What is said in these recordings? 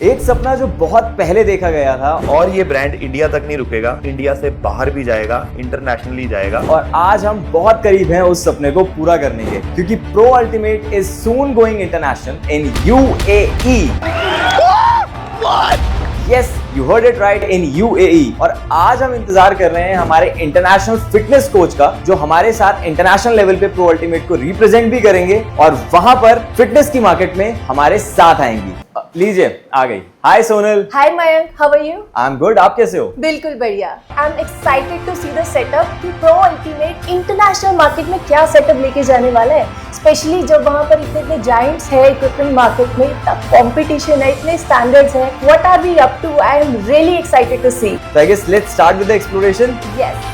एक सपना जो बहुत पहले देखा गया था और ये ब्रांड इंडिया तक नहीं रुकेगा, इंडिया से बाहर भी जाएगा, इंटरनेशनली जाएगा। और आज हम बहुत करीब हैं उस सपने को पूरा करने के, क्योंकि pro ultimate is soon going international in UAE। Yes, you heard it right, in UAE। और आज हम इंतजार कर रहे हैं हमारे इंटरनेशनल फिटनेस कोच का, जो हमारे साथ इंटरनेशनल लेवल पे प्रो अल्टीमेट को रिप्रेजेंट भी करेंगे और वहां पर फिटनेस की मार्केट में हमारे साथ आएंगी। लीजिए, आ गई। Hi Sonal. Hi Mayank, how are you? I am good, आप कैसे हो? बिल्कुल बढ़िया। I am excited to see the setup कि प्रो अल्टीमेट इंटरनेशनल मार्केट में क्या सेटअप लेके जाने वाला है, स्पेशली जब वहाँ पर इतने जायंट्स है इक्विपमेंट मार्केट में, इतना कंपटीशन है, इतने स्टैंडर्ड्स है। What are we up to? I am really excited to see. So I guess let's start with the exploration. Yes.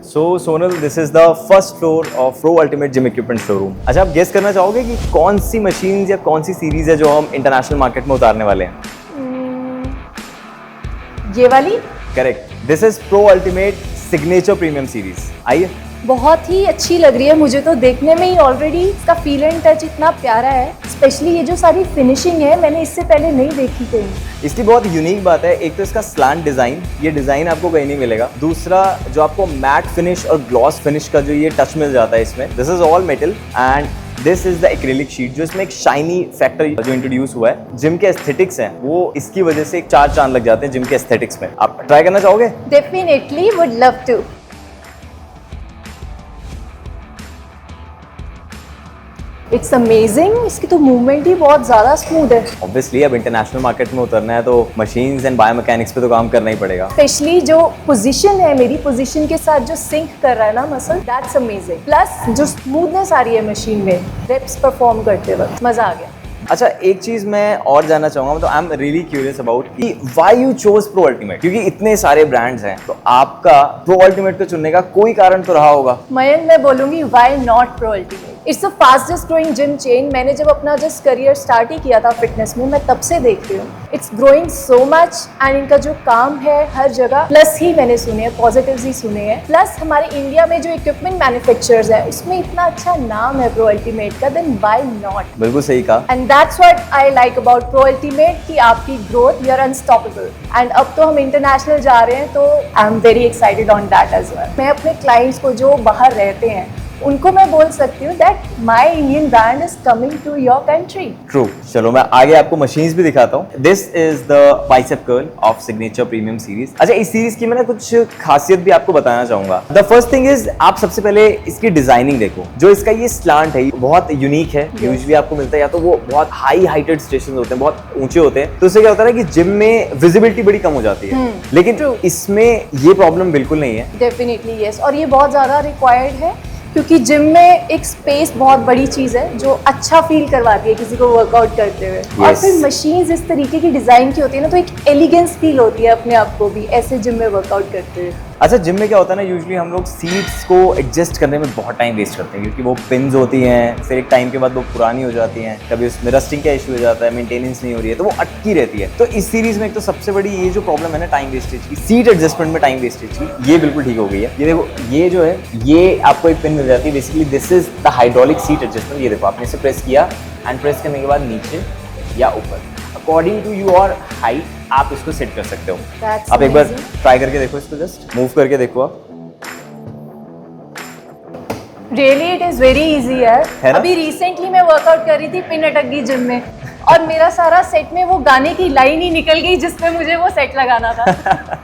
So Sonal, this is the first floor of Pro Ultimate Gym Equipment Showroom. अच्छा, आप guess करना चाहोगे कि कौन सी machines या कौन सी series है जो हम इंटरनेशनल मार्केट में उतारने वाले हैं? ये वाली correct, this is pro ultimate signature premium series. आइए। बहुत ही अच्छी लग रही है मुझे तो, देखने में ही ऑलरेडी इसका फील एंड टच इतना प्यारा है। स्पेशली ये जो सारी फिनिशिंग है, मैंने इससे पहले नहीं देखी कहीं। इसकी बहुत यूनिक बात है, एक तो इसका स्लैंट डिजाइन, ये डिजाइन आपको कहीं नहीं मिलेगा। दूसरा, जो आपको मैट फिनिश और ग्लॉस फिनिश का जो ये टच मिल जाता है इसमें, this is all metal and this is the acrylic sheet, जो इसमें एक शाइनी फैक्टर जो इंट्रोड्यूस हुआ है। जिम के एस्थेटिक्स हैं वो इसकी वजह से एक चार चांद लग जाते हैं जिम के एस्थेटिक्स में। आप ट्राई करना चाहोगे? Definitely would love to. It's amazing, इसकी तो मूवमेंट ही बहुत ज्यादा स्मूथ है। ऑब्वियसली अब इंटरनेशनल मार्केट में उतरना है तो मशीन्स एंड बायोमैकेनिक्स पे तो काम करना ही पड़ेगा। स्पेशली जो पोजीशन है, मेरी पोजीशन के साथ जो सिंक कर रहा है ना मसल, दैट्स अमेजिंग। प्लस जो स्मूथनेस आ रही है मशीन में रेप्स परफॉर्म करते वक्त, मजा आ गया। अच्छा, एक चीज मैं और जानना चाहूंगा, मतलब I am really curious about कि why you choose pro ultimate, क्योंकि इतने सारे ब्रांड्स हैं तो आपका प्रो अल्टीमेट को चुनने का कोई कारण तो रहा होगा। मयंक, मैं बोलूंगी why not pro ultimate. It's the fastest growing gym chain. मैंने जब अपना जस्ट करियर स्टार्ट ही किया था फिटनेस में, मैं तब से देख रही हूँ it's growing so much. And इनका जो काम है हर जगह प्लस ही मैंने सुने हैं, पॉजिटिव्स ही सुने हैं। प्लस हमारे इंडिया में जो इक्विपमेंट मैन्युफैक्चरर्स है उसमें इतना अच्छा नाम है प्रो अल्टीमेट का, देन व्हाई नॉट? बिल्कुल सही कहा। And that's what I like about pro ultimate कि आपकी ग्रोथ, यू आर अनस्टॉपेबल। एंड अब तो हम इंटरनेशनल जा रहे हैं तो I am very excited on that as well. मैं अपने क्लाइंट्स को जो बाहर रहते हैं उनको मैं बोल सकती हूँ that my Indian brand is coming to your country. True. चलो मैं आगे आपको मशीन्स भी दिखाता हूँ। This is the bicep curl of signature premium series. अच्छा, इस सीरीज की मैंने कुछ खासियत भी आपको बताना चाहूंगा। द फर्स्ट थिंग इज, आप सबसे पहले इसकी डिजाइनिंग देखो। जो इसका ये स्लांट है बहुत यूनिक है। यूजुअली आपको मिलता है या तो वो बहुत हाई हाइटेड स्टेशन होते हैं, बहुत ऊंचे होते हैं, तो उससे क्या होता है कि जिम में विजिबिलिटी बड़ी कम हो जाती है। लेकिन इसमें ये प्रॉब्लम बिल्कुल नहीं है। डेफिनेटली यस, और ये बहुत ज्यादा रिक्वायर्ड है क्योंकि जिम में एक स्पेस बहुत बड़ी चीज़ है जो अच्छा फील करवाती है किसी को वर्कआउट करते हुए। और फिर मशीन्स इस तरीके की डिज़ाइन की होती है ना, तो एक एलिगेंस फील होती है अपने आप को भी ऐसे जिम में वर्कआउट करते हुए। अच्छा, जिम में क्या होता है ना, यूजुअली हम लोग सीट्स को एडजस्ट करने में बहुत टाइम वेस्ट करते हैं, क्योंकि वो पिन्स होती हैं, फिर एक टाइम के बाद वो पुरानी हो जाती हैं, कभी उसमें रस्टिंग का इशू हो जाता है, मेंटेनेंस नहीं हो रही है, तो वो अटकी रहती है। तो इस सीरीज में एक तो सबसे बड़ी ये जो प्रॉब्लम है ना टाइम वेस्टेज की, सीट एडजस्टमेंट में टाइम वेस्टेज की, ये बिल्कुल ठीक हो गई है। ये देखो, ये जो है ये आपको एक पिन मिल जाती है। Basically this is the hydraulic seat adjustment. ये देखो, आपने इसे प्रेस किया एंड प्रेस करने के बाद नीचे या ऊपर, अकॉर्डिंग टू योर हाइट आप इसको सेट कर सकते हो। आप एक बार ट्राई करके देखो, इसको जस्ट मूव करके देखो आप। Really it is very easy यार। अभी रिसेंटली मैं वर्कआउट कर रही थी, पिन अटक गई जिम में और मेरा सारा सेट में वो गाने की लाइन ही निकल गई जिसमें मुझे वो सेट लगाना था।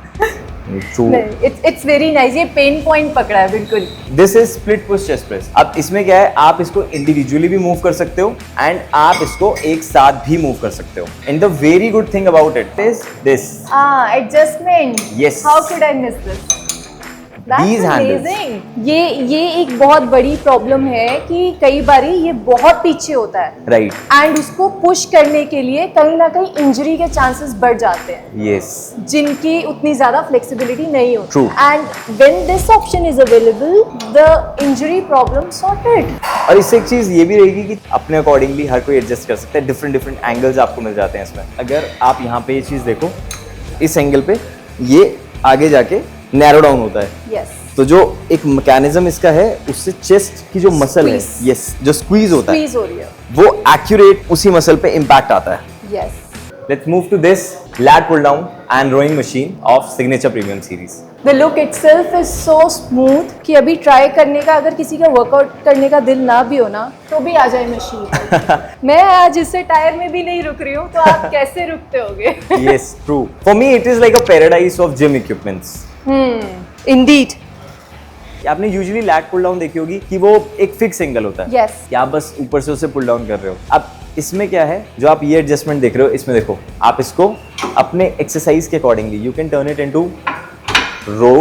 इट्स वेरी नाइस, ये पेन पॉइंट पकड़ा है बिल्कुल। This is split push chest press. अब इसमें क्या है, आप इसको इंडिविजुअली भी मूव कर सकते हो एंड आप इसको एक साथ भी मूव कर सकते हो। And the very good thing about it is this adjustment. Yes. How could I miss this? These handles. ये एक बहुत बड़ी प्रॉब्लम है कि कई बारी ये बहुत पीछे होता है, राइट, एंड उसको पुश करने के लिए कहीं ना कहीं इंजरी के चांसेस बढ़ जाते हैं। यस, जिनकी उतनी ज्यादा फ्लेक्सिबिलिटी नहीं होती। True. And when this option is available, the injury problem sorted. और इससे एक चीज ये भी रहेगी कि अपने अकॉर्डिंगली हर कोई एडजस्ट कर सकता है। डिफरेंट एंगल्स आपको मिल जाते हैं इसमें। अगर आप यहाँ पे ये चीज देखो, इस एंगल पे ये आगे जाके नैरो डाउन होता है। यस। तो जो एक मैकेनिज्म इसका है, उससे चेस्ट की जो मसल है, यस, जो स्क्वीज होता है, स्क्वीज हो रही है, वो एक्यूरेट उसी मसल पे इम्पैक्ट आता है। Yes. Let's move to this lat pull down and rowing machine of Signature Premium Series. The look itself is so smooth कि अभी ट्राई करने का, अगर किसी का वर्कआउट करने का दिल ना भी हो ना, तो भी आ जाए मशीन पर। मैं आज इससे टायर में भी नहीं रुक रही हूँ, तो आप कैसे रुकते होगे? Yes, true. For me, it is like a paradise of gym equipments. Indeed. आपने यूजुअली लैट पुल डाउन देखी होगी कि वो एक फिक्स एंगल होता है। Yes. कि आप बस ऊपर से उसे पुल डाउन कर रहे हो। अब इसमें क्या है, जो आप ये एडजस्टमेंट देख रहे हो, इसमें देखो आप इसको अपने एक्सरसाइज के accordingly you can turn it into row.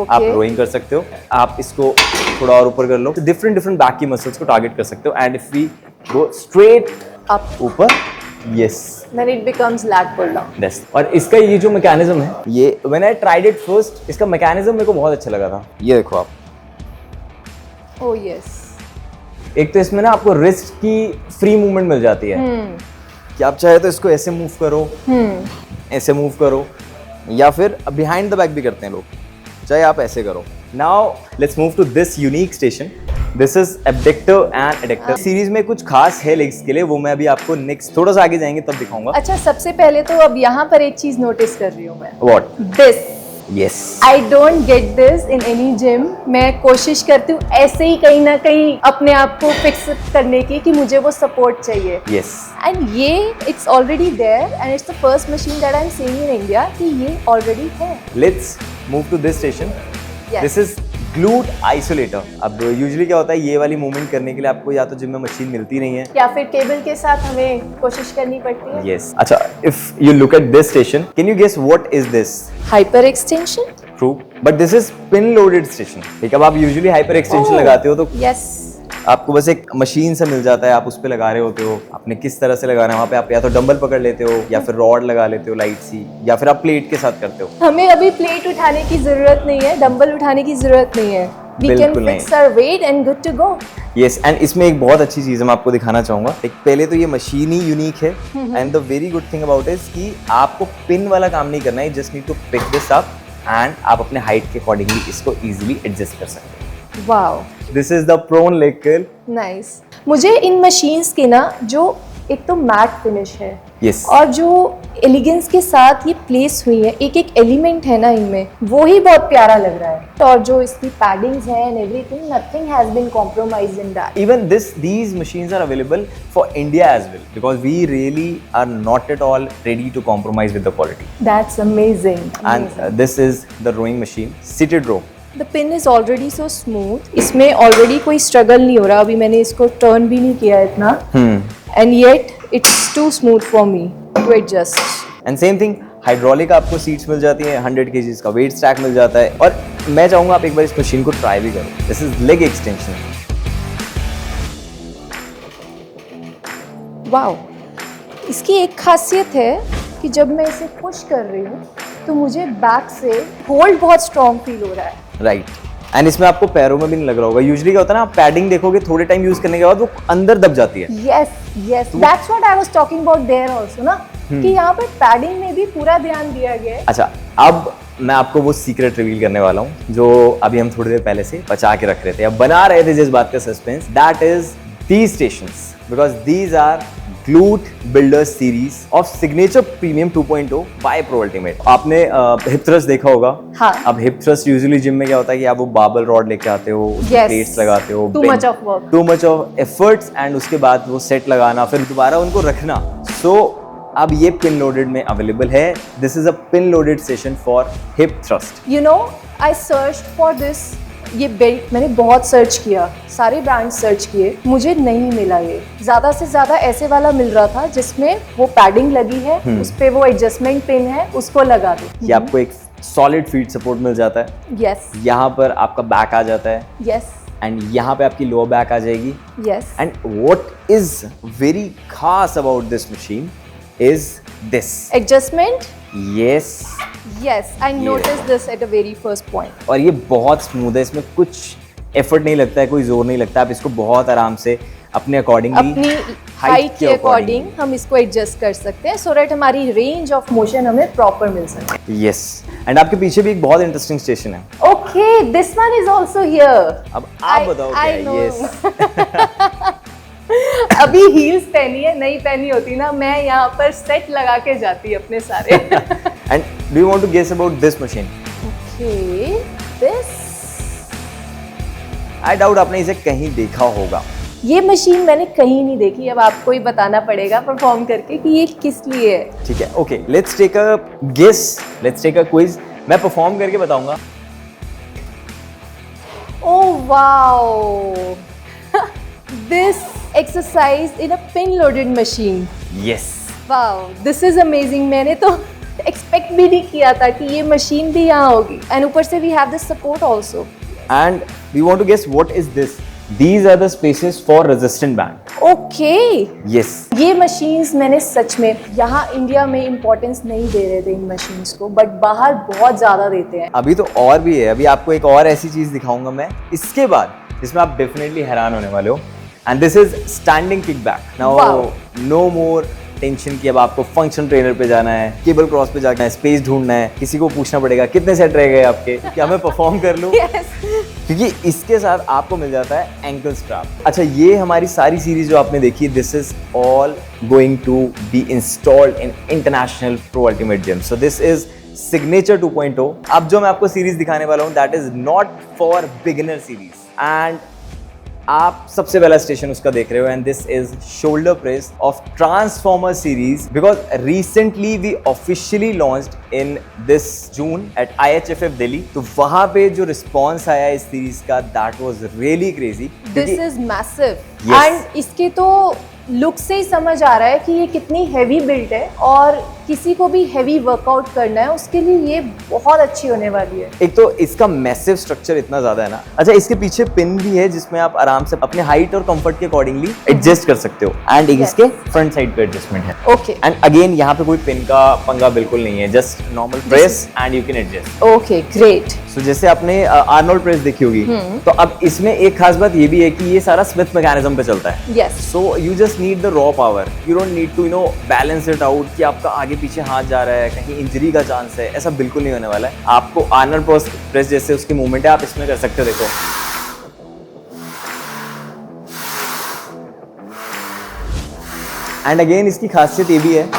आप रोइंग कर सकते हो, आप इसको थोड़ा और ऊपर कर लो, तो डिफरेंट बैक की मसल्स को टारगेट कर सकते हो। And if we go straight up ऊपर, yes, then it becomes lat pull down. Yes. और इसका ये जो मैकेनिज्म है, ये when I tried it first, इसका मैकेनिज्म मेरे को बहुत अच्छा लगा था। ये देखो आप, Oh yes. एक तो इसमें ना आपको रिस्ट की फ्री मूवमेंट मिल जाती है कि आप चाहे तो इसको ऐसे मूव करो, ऐसे मूव करो, या फिर बिहाइंड द बैक भी करते हैं लोग, चाहे आप ऐसे करो। Now let's move to this unique station. This is abductor and adductor. Series में कुछ खास है लेग्स के लिए, वो मैं अभी आपको नेक्स्ट थोड़ा सा आगे जाएंगे तब दिखाऊंगा। अच्छा, सबसे पहले तो अब यहाँ पर एक चीज नोटिस कर रही हूँ मैं। What? This. Yes, I don't get this in any gym. मैं कोशिश करती हूँ ऐसे ही कहीं ना कहीं अपने आप को फिक्स करने की कि मुझे वो सपोर्ट चाहिए। यस, एंड ये it's already there and it's the first machine that I am seeing in India कि ये ऑलरेडी है। Let's move to this station. Yes. This is glute isolator. अब यूजुअली क्या होता है, ये वाली मूवमेंट करने के लिए आपको या तो जिम में मशीन मिलती नहीं है, या फिर केबल के साथ हमें कोशिश करनी पड़ती है। यस। अच्छा, if you look at this station, can you guess what is this? Hyper extension. True, but this is pin loaded station. ठीक है, अब आप यूजुअली हाइपर एक्सटेंशन लगाते हो तो यस, आपको बस एक मशीन से मिल जाता है, आप उस पे लगा रहे होते हो। आपने किस तरह से लगाना है, वहाँ पे आप या तो डंबल पकड़ लेते हो, या फिर रॉड लगा लेते हो लाइट सी, या फिर आप प्लेट के साथ करते हो। हमें अभी प्लेट उठाने की जरूरत नहीं है, डंबल उठाने की जरूरत नहीं है। We can बिल्कुल नहीं। fix our weight and good to go. Yes, and इसमें एक बहुत अच्छी चीज़ मैं आपको दिखाना चाहूँगा। एक पहले तो ये मशीन ही यूनिक है, and the very good thing about is कि आपको पिन वाला काम नहीं करना है, just need to pick this up and आप अपने हाइट के अकॉर्डिंगली इसको इजीली एडजस्ट कर सकते हो। Wow, this is the prone leg curl. Nice. मुझे इन मशीन्स के ना जो एक तो मैट फिनिश है, यस, और जो एलिगेंस के साथ ये प्लेस हुई है, एक एक एलिमेंट है ना इनमें, वो ही बहुत प्यारा लग रहा है। और जो इसकी पैडिंग्स हैं and everything, nothing has been compromised in that. even these machines are available for India as well, because we really are not at all ready to compromise with the quality. That's amazing. And this is the rowing machine, seated row. The pin is already so smooth, इसमें already कोई struggle नहीं हो रहा। अभी मैंने इसको turn भी नहीं किया इतना, and yet it's too smooth for me to adjust. And same thing, hydraulic आपको सीट्स मिल जाती हैं, 100 kg का वेट स्टैक मिल जाता है। और मैं चाहूँगा आप एक बार इस मशीन को ट्राई भी करो। This is leg extension. Wow, इसकी एक खासियत है कि जब मैं इसे पुश कर रही हूँ तो मुझे बैक से होल्ड बहुत स्ट्रॉन्ग फील हो रहा है। राइट, एंड इसमें आपको पैरों में भी नहीं लग रहा होगा। यूजुअली क्या होता है ना, आप पैडिंग देखोगे थोड़े टाइम यूज करने के बाद वो अंदर दब जाती है। Yes yes, that's what I was talking about their also ना, कि यहाँ पर पैडिंग में भी पूरा ध्यान दिया गया है। अच्छा, अब मैं आपको वो सीक्रेट रिवील करने वाला हूँ जो अभी हम थोड़ी देर पहले से बचा के रख रहे थे, अब बना रहे थे जिस बात का suspense. That is these stations, because these are glute builder series of signature premium 2.0 by pro ultimate. आपने हिप थ्रस्ट देखा होगा। हाँ। अब हिप थ्रस्ट यूजुअली जिम में क्या होता है कि आप वो बार्बल रॉड लेके आते हो, Yes. प्लेट्स लगाते हो, Too much of work. Too much of efforts, and उसके बाद वो सेट लगाना, फिर दोबारा उनको रखना। सो अब ये पिन लोडेड में अवेलेबल है। This is a pin loaded session for hip thrust. You know, I searched for this, ये बेल्ट मैंने बहुत सर्च किया, सारे ब्रांड सर्च किए, मुझे नहीं मिला। ये ज़्यादा से ज़्यादा ऐसे वाला मिल रहा था जिसमें वो पैडिंग लगी है, उस पे वो एडजस्टमेंट पिन है, उसको लगा दो। ये आपको एक सॉलिड फीट सपोर्ट मिल जाता है। यस यहाँ पर आपका बैक आ जाता है, यस एंड यहाँ पे आपकी लोअर बैक आ जाएगी। Yes, and what is very खास about this machine is this adjustment. Yes, yes, I notice this at a very first point. और ये बहुत स्मूथ है, इसमें कुछ एफर्ट नहीं लगता है, कोई जोर नहीं लगता। आप इसको बहुत आराम से अपने अकॉर्डिंगली, अपनी हाइट के अकॉर्डिंग हम इसको एडजस्ट कर सकते हैं, सो दैट हमारी रेंज ऑफ मोशन हमें प्रॉपर मिल सके। यस, एंड आपके पीछे भी एक बहुत इंटरेस्टिंग स्टेशन है। Okay, this one is also here. अब आप बताओ क्या है? know. यस अभी हील्स पहनी है, नहीं पहनी होती ना मैं यहाँ पर सेट लगा के जाती अपने सारे। And do you want to guess about this machine? Okay, this I doubt आपने इसे कहीं देखा होगा। ये मशीन मैंने कहीं नहीं देखी, अब आपको ही बताना पड़ेगा परफॉर्म करके कि ये किस लिए है। ठीक है, okay, let's take a guess, let's take a quiz. मैं परफॉर्म करके बताऊंगा। Oh wow! This exercise in a pin-loaded machine. Yes, Wow, this is amazing. मैंने तो एक्सपेक्ट भी नहीं किया था कि ये मशीन भी यहाँ होगी. And ऊपर से we have this support also. And we want to guess what is this? These are the spaces for resistant band. Okay. Yes. ये मशीन्स मैंने सच में यहाँ इंडिया में इम्पोर्टेंस नहीं दे रहे थे इन मशीन्स को, बट बाहर बहुत ज़्यादा देते हैं। अभी तो और भी है, अभी आपको एक और ऐसी चीज दिखाऊंगा मैं इसके बाद जिसमें आप डेफिनेटली हैरान होने वाले हो। And this is standing kick back. Now no more tension कि अब आपको फंक्शन ट्रेनर पे जाना है, केबल क्रॉस पे जाना है, स्पेस ढूंढना है, किसी को पूछना पड़ेगा कितने सेट रह गए आपके, क्या मैं परफॉर्म कर लूं? Yes. क्योंकि इसके साथ आपको मिल जाता है एंकल स्ट्रैप। अच्छा, ये हमारी सारी सीरीज जो आपने देखी, this is all going to be installed in international pro ultimate gym. So this is signature 2.0। अब जो मैं आपको सीरीज दिखाने वाला हूँ that is not for beginner series, and आप सबसे पहला स्टेशन उसका देख रहे हो। And this is shoulder press of transformer series, because recently we officially launched in this June at IHFF Delhi. तो वहां पे जो रिस्पॉन्स आया इस सीरीज का, that was really crazy. This is massive Yes. And इसके तो लुक से ही समझ आ रहा है कि ये कितनी हैवी बिल्ड है, और किसी को भी हैवी वर्कआउट करना है उसके लिए ये बहुत अच्छी होने वाली है। एक तो इसका मैसिव स्ट्रक्चर इतना ज्यादा है ना। अच्छा, इसके पीछे पिन भी है जिसमें आप आराम से अपने हाइट और कंफर्ट के अकॉर्डिंगली एडजस्ट कर सकते हो। एंड एक Yes. इसके फ्रंट साइड पे एडजस्टमेंट है। ओके एंड अगेन यहाँ पे कोई पिन का पंगा बिल्कुल नहीं है, just normal press and you can adjust. Okay, great. So जैसे आपने आर्नोल्ड प्रेस देखी होगी, तो अब इसमें एक खास बात ये भी है कि ये सारा स्मिथ मैकेनिज्म पे चलता है। Yes, so you just need the raw power, you don't need to balance it out कि आपका आगे पीछे हाथ जा रहा है, कहीं इंजरी का चांस है, ऐसा बिल्कुल नहीं होने वाला है। आपको आर्नोल्ड प्रेस जैसे उसकी मूवमेंट है आप इसमें कर सकते हो। देखो, एंड अगेन इसकी खासियत ये भी है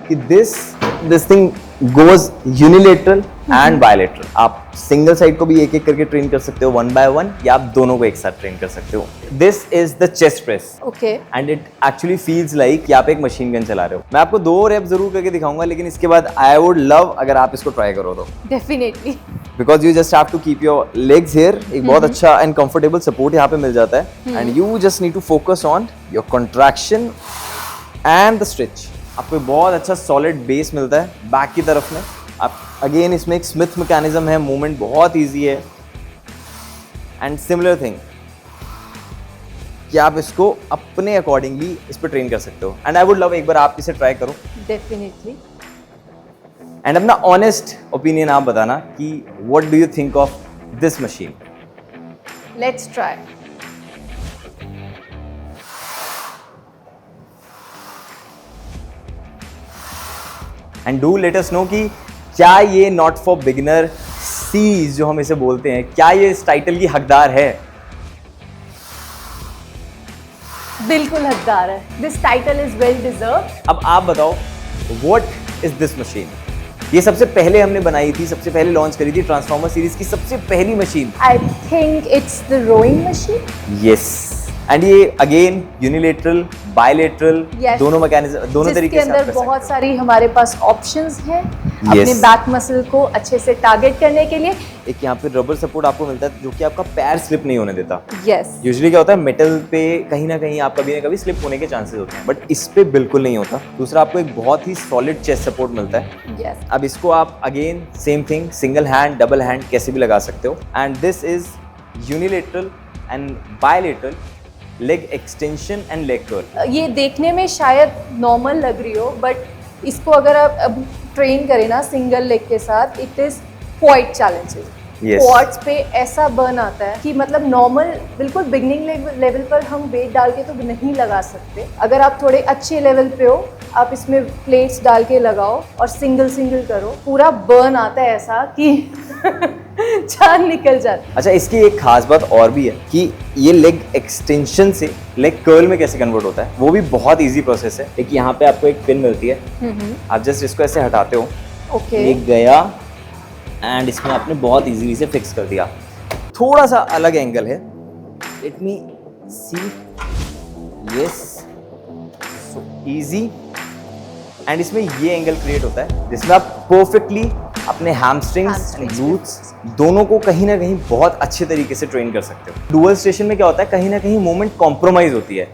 कि this thing goes unilateral and bilateral. आप सिंगल साइड को भी एक एक करके ट्रेन कर सकते हो 1 by 1, या आप दोनों को एक साथ ट्रेन कर सकते हो। This is the chest press okay. And it actually feels like कि आप एक मशीन गन चला रहे हो। मैं आपको 2 रेप जरूर करके दिखाऊंगा, लेकिन इसके बाद आई वुड लव अगर आप इसको ट्राई करो तो, definitely. Because you just have to keep your legs here. एक बहुत अच्छा एंड कंफर्टेबल सपोर्ट यहाँ पे मिल जाता है, and you just need to focus on your contraction and the stretch. आपको बहुत अच्छा सॉलिड बेस मिलता है बैक की तरफ में। आप अगेन इसमें एक स्मिथ मैकेनिज्म है, मूवमेंट बहुत इजी है, एंड सिमिलर थिंग कि आप इसको अपने अकॉर्डिंगली इस पर ट्रेन कर सकते हो। एंड आई वुड लव एक बार आप इसे ट्राई करो, डेफिनेटली। एंड अपना ऑनेस्ट ओपिनियन आप बताना कि what do you think of this machine. Let's try. And do let us know कि क्या ये नॉट फॉर बिगिनर सीरीज जो हम इसे बोलते हैं, क्या ये इस टाइटल की हकदार है? बिल्कुल हकदार है। This title is well deserved. अब आप बताओ, व्हाट इज दिस मशीन? ये सबसे पहले हमने बनाई थी, सबसे पहले लॉन्च करी थी ट्रांसफॉर्मर सीरीज की सबसे पहली machine. I think it's the rowing machine. Yes, and ये अगेन यूनिलेटरल बायलेटरल दोनों मैकेनिज्म, दोनों तरीके से जिसके आप अंदर कर सकते बहुत सारी हमारे पास ऑप्शंस हैं अपने बैक मसल को अच्छे से टारगेट करने के लिए। हैं। एक यहाँ पे रबर सपोर्ट आपको मिलता है जो कि आपका पैर स्लिप नहीं होने देता। यस, यूजुअली क्या होता है, मेटल पे कहीं ना कहीं आप कभी ना कभी स्लिप होने के चांसेस होते हैं, बट इस पे बिल्कुल नहीं होता। दूसरा, आपको एक बहुत ही सॉलिड चेस्ट सपोर्ट मिलता है। यस। अब इसको आप again same thing, single hand, double hand कैसे भी लगा सकते हो। And this is unilateral and bilateral leg extension and leg curl. ये देखने में शायद नॉर्मल लग रही हो, बट इसको अगर आप अब ट्रेन करें ना सिंगल लेग के साथ, it is quite challenging. Yes. Quads पे ऐसा बर्न आता है कि मतलब नॉर्मल बिल्कुल बिगनिंग लेवल पर हम वेट डाल के तो नहीं लगा सकते। अगर आप थोड़े अच्छे लेवल पे हो, आप इसमें प्लेट्स डाल के लगाओ और सिंगल करो, पूरा बर्न आता है ऐसा कि जान निकल जाती। अच्छा, इसकी एक खास बात और भी है कि ये लेग एक्सटेंशन से लेग कर्ल में कैसे कन्वर्ट होता है, वो भी बहुत इजी प्रोसेस है। एक यहाँ पे आपको एक पिन मिलती है, आप जस्ट इसको ऐसे हटाते हो, ओके ये गया एंड इसमें आपने बहुत इजीली से फिक्स कर दिया। थोड़ा सा अलग एंगल है, let me see, yes, so easy. And इसमें ये एंगल क्रिएट होता है जिसमें आप परफेक्टली अपने हैमस्ट्रिंग्स एंड ग्लूट्स दोनों को कहीं ना कहीं बहुत अच्छे तरीके से ट्रेन कर सकते हो। डुअल स्टेशन में क्या होता है, कहीं ना कहीं मूवमेंट कॉम्प्रोमाइज होती है।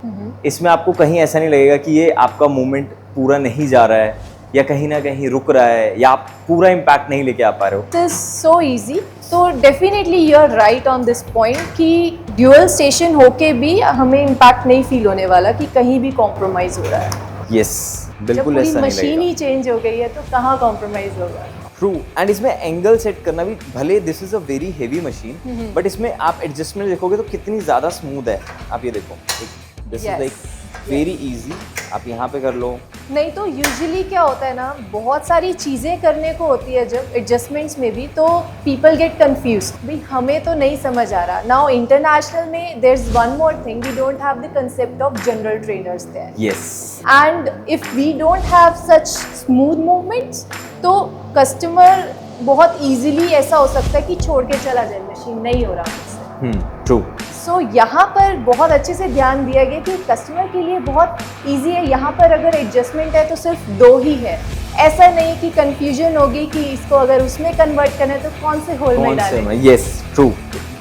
इसमें आपको कहीं ऐसा नहीं लगेगा कि ये आपका मूवमेंट पूरा नहीं जा रहा है या कहीं ना कहीं रुक रहा है या आप पूरा इम्पैक्ट नहीं लेके आ पा रहे हो। It is so easy. तो definitely you are right on this point कि ड्यूअल स्टेशन होके भी हमें इम्पैक्ट नहीं फील होने वाला कि कहीं भी कॉम्प्रोमाइज हो रहा है। यस, बिल्कुल जब ऐसा पूरी नहीं मशीन लगेगा। ही चेंज हो गई है तो कहाँ कॉम्प्रोमाइज होगा। ट्रू। एंड इसमें एंगल सेट करना भी, भले this is a very heavy machine, but इसमें आप एडजस्टमेंट देखोगे तो कितनी ज़्यादा स्मूथ है। आप ये देखो, this is like very easy, आप यहाँ पे कर लो। नहीं तो यूजुअली क्या होता है ना, बहुत सारी चीज़ें करने को होती है जब एडजस्टमेंट्स में भी, तो पीपल गेट कंफ्यूज, भाई हमें तो नहीं समझ आ रहा। नाउ इंटरनेशनल में there is one more thing, we don't have the concept of general trainers there, yes, and if we don't have such smooth movements तो कस्टमर बहुत इजीली ऐसा हो सकता है कि छोड़ के चला जाए, मशीन नहीं हो रहा मुझसे। ट्रू। सो यहाँ पर बहुत अच्छे से ध्यान दिया गया कि कस्टमर के लिए बहुत इजी है। यहाँ पर अगर एडजस्टमेंट है तो सिर्फ 2 ही है, ऐसा नहीं कि कंफ्यूजन होगी कि इसको अगर उसमें कन्वर्ट करना है तो कौन से होल में डालें। Yes, true.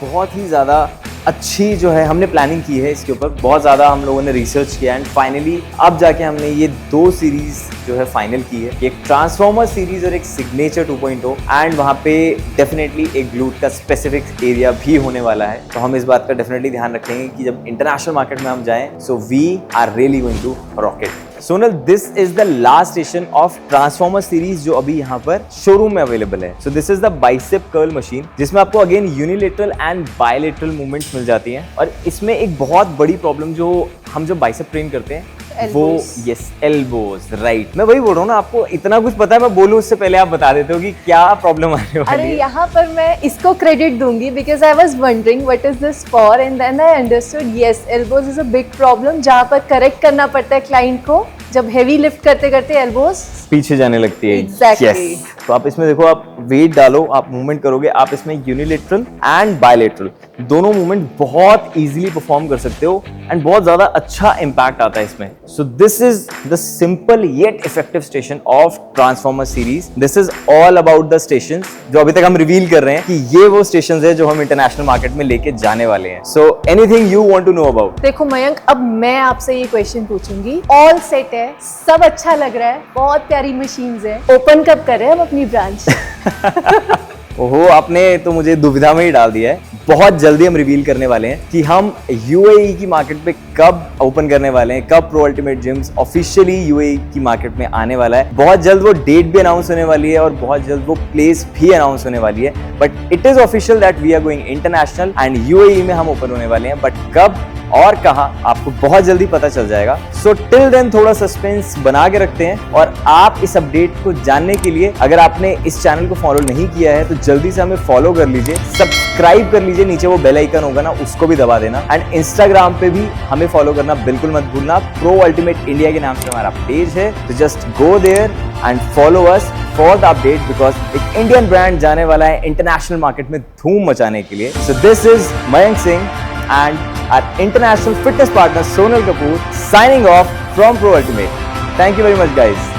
बहुत ही ज़्यादा अच्छी जो है हमने प्लानिंग की है इसके ऊपर, बहुत ज़्यादा हम लोगों ने रिसर्च किया एंड फाइनली अब जाके हमने ये 2 सीरीज जो है फाइनल की है, एक ट्रांसफॉर्मर सीरीज और एक सिग्नेचर 2.0, एंड वहाँ पे डेफिनेटली एक ग्लूट का स्पेसिफिक एरिया भी होने वाला है। तो हम इस बात का डेफिनेटली ध्यान रखेंगे कि जब इंटरनेशनल मार्केट में हम जाएं, so we are really going to rock it. Sonal, this is the last station of transformer series जो अभी यहाँ पर शोरूम में अवेलेबल है। So this is the bicep curl machine, जिसमें आपको again unilateral and bilateral movements मिल जाती हैं। और इसमें एक बहुत बड़ी प्रॉब्लम जो हम जब बाइसेप ट्रेन करते हैं वो, यस, एल्बोज, राइट। मैं वही बोल रहा हूँ ना, आपको इतना कुछ पता है, मैं बोलूँ उससे पहले आप बता देते हो कि क्या प्रॉब्लम आने वाली है। अरे यहाँ पर मैं इसको क्रेडिट दूंगी because I was wondering what is this for and then I understood, yes, elbows is a big problem जहाँ पर करेक्ट करना पड़ता है क्लाइंट को जब हेवी लिफ्ट करते करते एल्बोज पीछे जाने लगती है। Exactly. Yes. तो आप इसमें देखो, आप वेट डालो, आप मूवमेंट करोगे, आप इसमें यूनिलेटरल एंड बायलेटरल दोनों मूवमेंट बहुत इजीली परफॉर्म कर सकते हो एंड बहुत ज्यादा अच्छा इंपैक्ट आता है इसमें। सो this is the simple yet effective station of transformer series. This is all about the stations जो अभी तक हम रिवील कर रहे हैं कि ये वो स्टेशंस है जो हम इंटरनेशनल मार्केट में लेके जाने वाले हैं। So anything you want to know about? देखो मयंक, अब मैं आपसे ये क्वेश्चन पूछूंगी, ऑल सेट है, सब अच्छा लग रहा है, बहुत प्यारी मशीन्स है, ओपन कब कर रहे हैं हम अपनी ब्रांच? ओहो, आपने तो मुझे दुविधा में ही डाल दिया है। बहुत जल्दी हम रिवील करने वाले हैं कि हम यूएई की मार्केट पे कब ओपन करने वाले हैं, कब pro ultimate gyms officially UAE की मार्केट में आने वाला है। बहुत जल्द वो डेट भी अनाउंस होने वाली है और बहुत जल्द वो प्लेस भी अनाउंस होने वाली है। But it is official that we are going international and UAE में हम ओपन होने वाले हैं। बट कब और कहां आपको बहुत जल्दी पता चल जाएगा। सो टिल देन थोड़ा सस्पेंस बना के रखते हैं। और आप इस अपडेट को जानने के लिए अगर आपने इस चैनल को फॉलो नहीं किया है तो जल्दी से हमें फॉलो कर लीजिए, सब्सक्राइब कर लीजिए, नीचे वो बेल आइकन होगा ना उसको भी दबा देना। एंड इंस्टाग्राम पे भी हमें फॉलो करना बिल्कुल मत भूलना। प्रो अल्टीमेट इंडिया के नाम से हमारा पेज है, तो just go there and follow us for the update, because एक इंडियन ब्रांड जाने वाला है इंटरनेशनल मार्केट में धूम मचाने के लिए। सो this is Mayank Singh and our international fitness partner Sonal Kapoor signing off from Pro Ultimate. Thank you very much, guys.